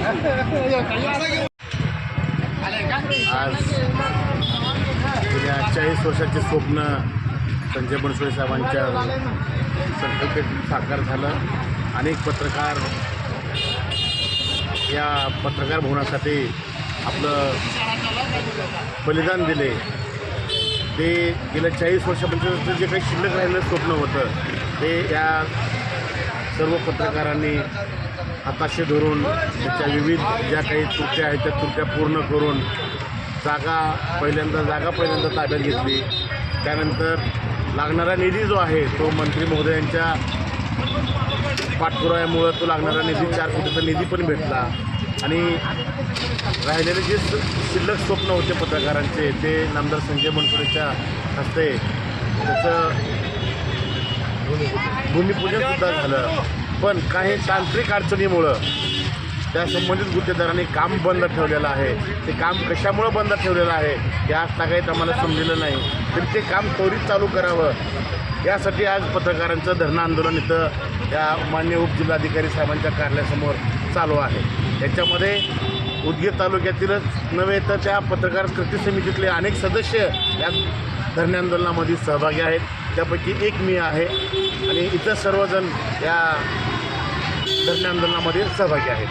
आज गेल्या 40 वर्षाचे स्वप्न संजय बनसोडे साहेबांच्या संकल्पित साकार झालं। अनेक पत्रकार या पत्रकार भवनासाठी आपलं बलिदान दिले। ते गेल्या 40 वर्षापर्यंत जे काही शिल्लक राहिलेलं स्वप्न होतं ते या सर्व पत्रकारांनी हाताशी धरून त्याच्या विविध ज्या काही त्रुट्या आहेत त्या त्रुट्या पूर्ण करून जागा पहिल्यांदा ताब्यात घेतली। त्यानंतर लागणारा निधी जो आहे तो मंत्री महोदयांच्या पाठपुराव्यामुळं तो लागणारा निधी 4 कोटीचा निधी पण भेटला आणि राहिलेले जे शिल्लक स्वप्न होते पत्रकारांचे ते नामदार संजय बनसोडेच्या हस्ते त्याचं भूमिपूजनसुद्धा झालं। पण काही तांत्रिक अडचणीमुळं त्या संबंधित गुत्तेदारांनी काम बंद ठेवलेलं आहे। ते काम कशामुळं बंद ठेवलेलं आहे हे आज तागायत आम्हाला समजलेलं नाही, तरी ते काम त्वरित चालू करावं यासाठी आज पत्रकारांचं धरणं आंदोलन इथं या माननीय उपजिल्हाधिकारी साहेबांच्या कार्यालयासमोर चालू आहे। याच्यामध्ये उदगीर तालुक्यातीलच नव्हे तर त्या पत्रकार कृती समितीतले अनेक सदस्य या धरणे आंदोलनामध्ये सहभागी आहेत। त्यापैकी एक मी आहे आणि इतर सर्वजण या धरणे आंदोलनामध्ये सहभागी आहेत।